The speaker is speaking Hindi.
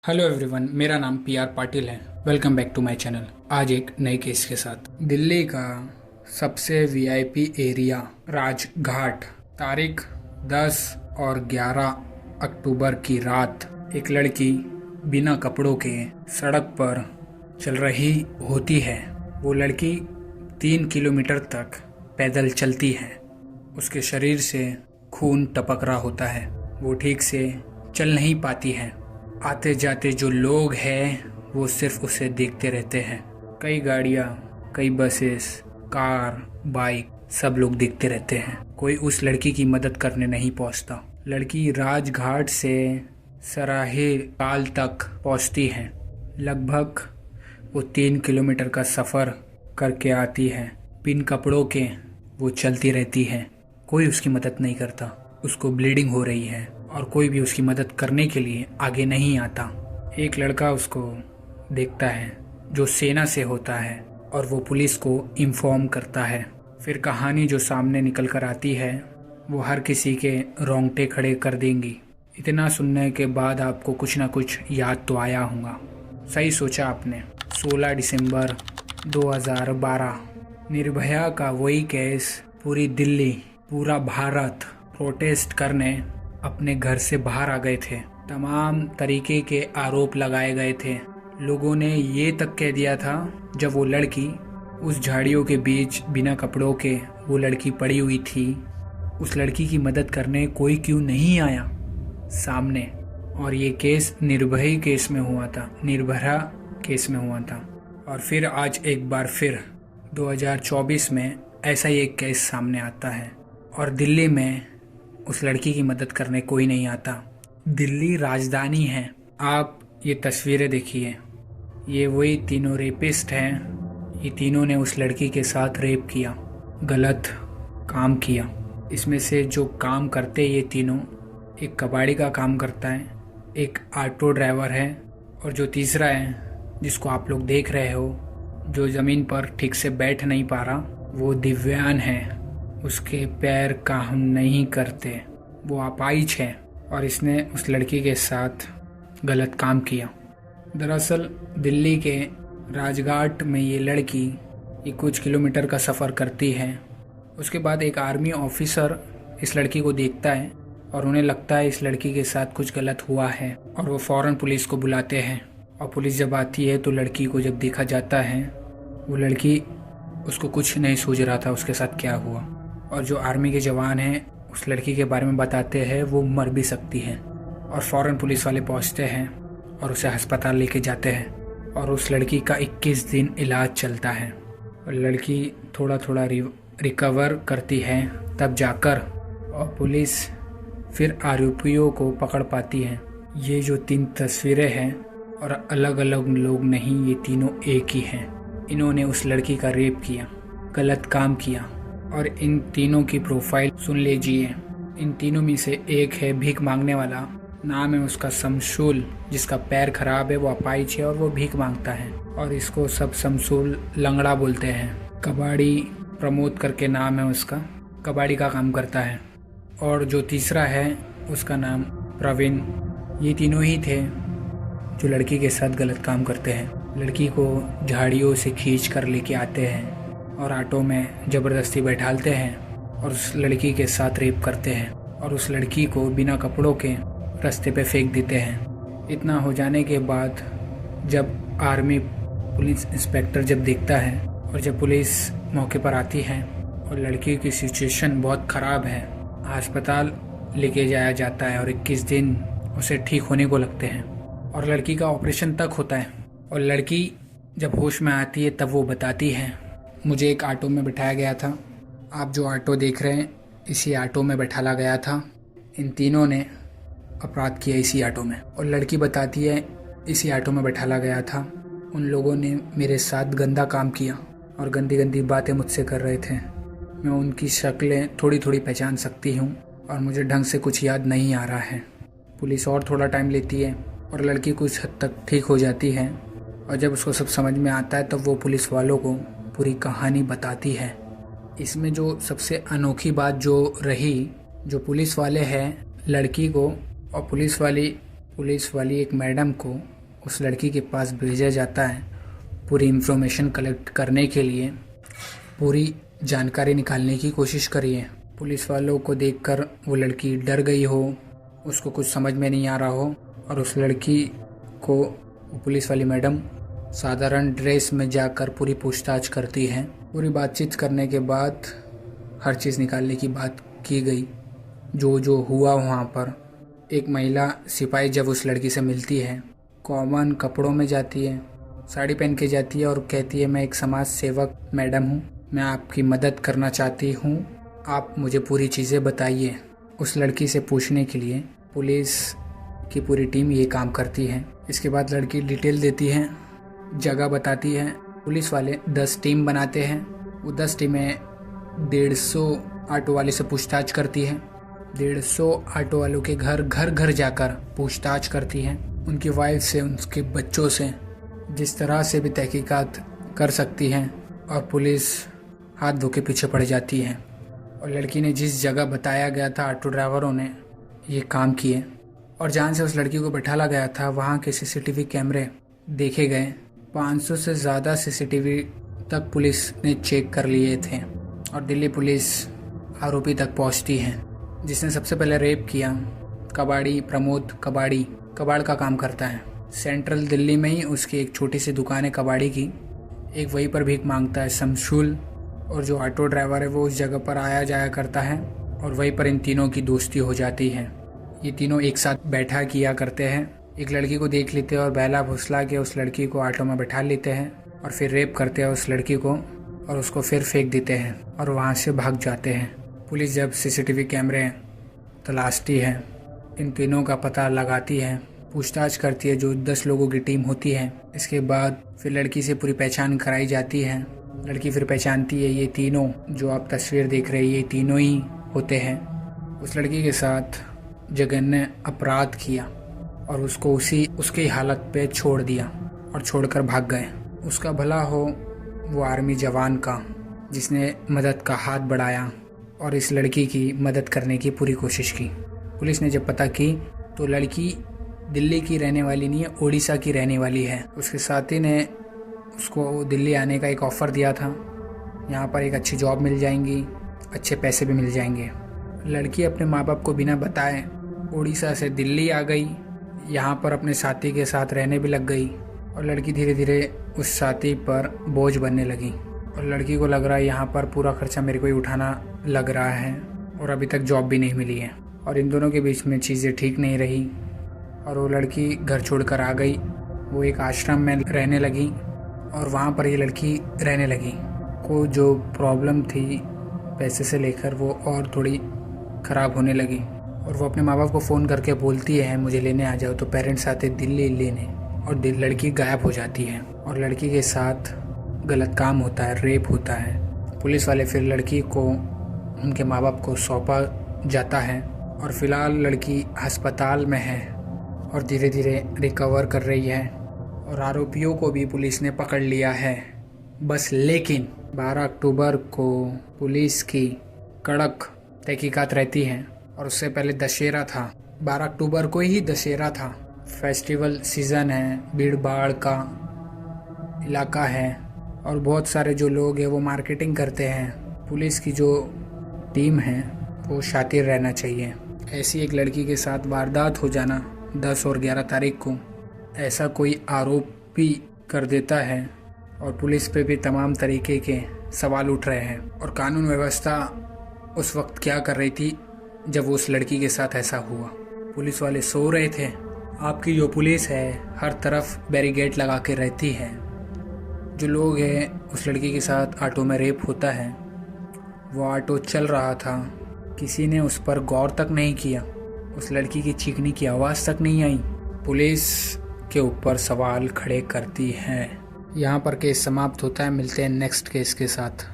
हेलो एवरीवन, मेरा नाम पी आर पाटिल है। Welcome back to my channel. आज एक नए केस के साथ। दिल्ली का सबसे वीआईपी एरिया राजघाट, तारीख 10 और 11 अक्टूबर की रात एक लड़की बिना कपड़ों के सड़क पर चल रही होती है। वो लड़की 3 किलोमीटर तक पैदल चलती है। उसके शरीर से खून टपक रहा होता है। वो ठीक से चल नहीं पाती है। आते जाते जो लोग हैं वो सिर्फ उसे देखते रहते हैं। कई गाड़ियाँ, कई बसेस, कार, बाइक, सब लोग देखते रहते हैं। कोई उस लड़की की मदद करने नहीं पहुंचता। लड़की राजघाट से सराहे ताल तक पहुंचती है। लगभग वो 3 किलोमीटर का सफ़र करके आती है। बिन कपड़ों के वो चलती रहती है। कोई उसकी मदद नहीं करता। उसको ब्लीडिंग हो रही है और कोई भी उसकी मदद करने के लिए आगे नहीं आता। एक लड़का उसको देखता है जो सेना से होता है और वो पुलिस को इन्फॉर्म करता है। फिर कहानी जो सामने निकल कर आती है वो हर किसी के रोंगटे खड़े कर देंगी। इतना सुनने के बाद आपको कुछ ना कुछ याद तो आया होगा। सही सोचा आपने। 16 दिसंबर 2012 निर्भया का वही केस। पूरी दिल्ली, पूरा भारत प्रोटेस्ट करने अपने घर से बाहर आ गए थे। तमाम तरीके के आरोप लगाए गए थे। लोगों ने ये तक कह दिया था, जब वो लड़की उस झाड़ियों के बीच बिना कपड़ों के वो लड़की पड़ी हुई थी, उस लड़की की मदद करने कोई क्यों नहीं आया सामने। और ये केस निर्भया केस में हुआ था, निर्भया केस में हुआ था। और फिर आज एक बार फिर 2024 में ऐसा ही एक केस सामने आता है और दिल्ली में उस लड़की की मदद करने कोई नहीं आता। दिल्ली राजधानी है। आप ये तस्वीरें देखिए। ये वही तीनों रेपिस्ट हैं। ये तीनों ने उस लड़की के साथ रेप किया, गलत काम किया। इसमें से जो काम करते ये तीनों, एक कबाड़ी का काम करता है, एक ऑटो ड्राइवर है और जो तीसरा है जिसको आप लोग देख रहे हो, जो ज़मीन पर ठीक से बैठ नहीं पा रहा, वो दिव्यांग है। उसके पैर काम नहीं करते, वो अपाहिज है और इसने उस लड़की के साथ गलत काम किया। दरअसल दिल्ली के राजघाट में ये लड़की कुछ किलोमीटर का सफ़र करती है। उसके बाद एक आर्मी ऑफिसर इस लड़की को देखता है और उन्हें लगता है इस लड़की के साथ कुछ गलत हुआ है और वो फ़ौरन पुलिस को बुलाते हैं। और पुलिस जब आती है तो लड़की को जब देखा जाता है, वो लड़की, उसको कुछ नहीं सूझ रहा था उसके साथ क्या हुआ। और जो आर्मी के जवान हैं उस लड़की के बारे में बताते हैं वो मर भी सकती है। और फ़ौरन पुलिस वाले पहुंचते हैं और उसे अस्पताल लेके जाते हैं और उस लड़की का 21 दिन इलाज चलता है और लड़की थोड़ा थोड़ा रिकवर करती है। तब जाकर और पुलिस फिर आरोपियों को पकड़ पाती है। ये जो 3 तस्वीरें हैं और अलग अलग लोग नहीं, ये तीनों एक ही हैं। इन्होंने उस लड़की का रेप किया, गलत काम किया। और इन तीनों की प्रोफाइल सुन लीजिए। इन तीनों में से एक है भीख मांगने वाला। नाम है उसका शमशुल, जिसका पैर खराब है, वो अपाहिज है और वो भीख मांगता है और इसको सब शमशुल लंगड़ा बोलते हैं। कबाड़ी प्रमोद करके नाम है उसका, कबाड़ी का काम करता है। और जो तीसरा है उसका नाम प्रवीण। ये तीनों ही थे जो लड़की के साथ गलत काम करते हैं। लड़की को झाड़ियों से खींच कर लेके आते हैं और ऑटो में ज़बरदस्ती बैठालते हैं और उस लड़की के साथ रेप करते हैं और उस लड़की को बिना कपड़ों के रास्ते पे फेंक देते हैं। इतना हो जाने के बाद जब आर्मी पुलिस इंस्पेक्टर जब देखता है और जब पुलिस मौके पर आती है और लड़की की सिचुएशन बहुत ख़राब है, अस्पताल लेके जाया जाता है और 21 दिन उसे ठीक होने को लगते हैं और लड़की का ऑपरेशन तक होता है। और लड़की जब होश में आती है तब वो बताती है, मुझे एक ऑटो में बिठाया गया था। आप जो ऑटो देख रहे हैं इसी ऑटो में बैठाला गया था। इन तीनों ने अपराध किया इसी ऑटो में। और लड़की बताती है, इसी ऑटो में बैठाला गया था। उन लोगों ने मेरे साथ गंदा काम किया और गंदी गंदी बातें मुझसे कर रहे थे। मैं उनकी शक्लें थोड़ी थोड़ी पहचान सकती हूँ और मुझे ढंग से कुछ याद नहीं आ रहा है। पुलिस और थोड़ा टाइम लेती है और लड़की कुछ हद तक ठीक हो जाती है और जब उसको सब समझ में आता है तब वो पुलिस वालों को पूरी कहानी बताती है। इसमें जो सबसे अनोखी बात जो रही, जो पुलिस वाले हैं लड़की को और पुलिस वाली एक मैडम को उस लड़की के पास भेजा जाता है पूरी इन्फॉर्मेशन कलेक्ट करने के लिए, पूरी जानकारी निकालने की कोशिश करिए। पुलिस वालों को देखकर वो लड़की डर गई हो, उसको कुछ समझ में नहीं आ रहा हो, और उस लड़की को पुलिस वाली मैडम साधारण ड्रेस में जाकर पूरी पूछताछ करती है। पूरी बातचीत करने के बाद हर चीज़ निकालने की बात की गई, जो जो हुआ वहाँ पर। एक महिला सिपाही जब उस लड़की से मिलती है, कॉमन कपड़ों में जाती है, साड़ी पहन के जाती है और कहती है, मैं एक समाज सेवक मैडम हूँ, मैं आपकी मदद करना चाहती हूँ, आप मुझे पूरी चीज़ें बताइए। उस लड़की से पूछने के लिए पुलिस की पूरी टीम ये काम करती है। इसके बाद लड़की डिटेल देती है, जगह बताती है। पुलिस वाले 10 टीम बनाते हैं। वो 10 टीमें 150 ऑटो वाले से पूछताछ करती है। 150 ऑटो वालों के घर घर जाकर पूछताछ करती है, उनकी वाइफ से, उनके बच्चों से, जिस तरह से भी तहकीकात कर सकती हैं। और पुलिस हाथ धो के पीछे पड़ जाती है। और लड़की ने जिस जगह बताया गया था, ऑटो ड्राइवरों ने ये काम किए। और जहाँ से उस लड़की को बैठाला गया था वहाँ के सीसीटीवी कैमरे देखे गए। 500 से ज़्यादा सीसीटीवी तक पुलिस ने चेक कर लिए थे। और दिल्ली पुलिस आरोपी तक पहुँचती है, जिसने सबसे पहले रेप किया। कबाड़ी प्रमोद कबाड़ का काम करता है। सेंट्रल दिल्ली में ही उसकी एक छोटी सी दुकान है कबाड़ी की। एक वहीं पर भीख मांगता है शमशुल, और जो ऑटो ड्राइवर है वो उस जगह पर आया जाया करता है। और वहीं पर इन तीनों की दोस्ती हो जाती है। ये तीनों एक साथ बैठा किया करते हैं। एक लड़की को देख लेते हैं और बहला फुसला के उस लड़की को ऑटो में बैठा लेते हैं और फिर रेप करते हैं उस लड़की को और उसको फिर फेंक देते हैं और वहाँ से भाग जाते हैं। पुलिस जब सीसीटीवी कैमरे तलाशती है, इन तीनों का पता लगाती है, पूछताछ करती है, जो 10 लोगों की टीम होती है। इसके बाद फिर लड़की से पूरी पहचान कराई जाती है। लड़की फिर पहचानती है ये तीनों जो आप तस्वीर देख रहे हैं, ये तीनों ही होते हैं। उस लड़की के साथ जघन्य अपराध किया और उसको उसकी हालत पे छोड़ दिया और छोड़कर भाग गए। उसका भला हो वो आर्मी जवान का, जिसने मदद का हाथ बढ़ाया और इस लड़की की मदद करने की पूरी कोशिश की। पुलिस ने जब पता की तो लड़की दिल्ली की रहने वाली नहीं है, उड़ीसा की रहने वाली है। उसके साथी ने उसको दिल्ली आने का एक ऑफ़र दिया था। यहाँ पर एक अच्छी जॉब मिल जाएंगी, अच्छे पैसे भी मिल जाएंगे। लड़की अपने माँ बाप को बिना बताए उड़ीसा से दिल्ली आ गई। यहाँ पर अपने साथी के साथ रहने भी लग गई और लड़की धीरे धीरे उस साथी पर बोझ बनने लगी। और लड़की को लग रहा है यहाँ पर पूरा खर्चा मेरे को ही उठाना लग रहा है और अभी तक जॉब भी नहीं मिली है। और इन दोनों के बीच में चीज़ें ठीक नहीं रही और वो लड़की घर छोड़कर आ गई। वो एक आश्रम में रहने लगी और वहाँ पर ये लड़की रहने लगी। को जो प्रॉब्लम थी पैसे से लेकर वो और थोड़ी ख़राब होने लगी और वो अपने माँ बाप को फ़ोन करके बोलती है मुझे लेने आ जाओ। तो पेरेंट्स आते दिल्ली लेने और लड़की गायब हो जाती है और लड़की के साथ गलत काम होता है, रेप होता है। पुलिस वाले फिर लड़की को उनके माँ बाप को सौंपा जाता है और फ़िलहाल लड़की अस्पताल में है और धीरे धीरे रिकवर कर रही है और आरोपियों को भी पुलिस ने पकड़ लिया है। बस लेकिन 12 अक्टूबर को पुलिस की कड़क तहकीकात रहती है और उससे पहले दशहरा था। 12 अक्टूबर को ही दशहरा था। फेस्टिवल सीज़न है, भीड़ भाड़ का इलाका है और बहुत सारे जो लोग हैं वो मार्केटिंग करते हैं। पुलिस की जो टीम है वो शातिर रहना चाहिए। ऐसी एक लड़की के साथ वारदात हो जाना 10 और 11 तारीख को, ऐसा कोई आरोपी कर देता है और पुलिस पे भी तमाम तरीके के सवाल उठ रहे हैं। और कानून व्यवस्था उस वक्त क्या कर रही थी जब उस लड़की के साथ ऐसा हुआ। पुलिस वाले सो रहे थे। आपकी जो पुलिस है हर तरफ बैरिकेड लगा के रहती है। जो लोग हैं उस लड़की के साथ ऑटो में रेप होता है, वो ऑटो चल रहा था, किसी ने उस पर गौर तक नहीं किया। उस लड़की की चीखने की आवाज़ तक नहीं आई। पुलिस के ऊपर सवाल खड़े करती है। यहाँ पर केस समाप्त होता है। मिलते हैं नेक्स्ट केस के साथ।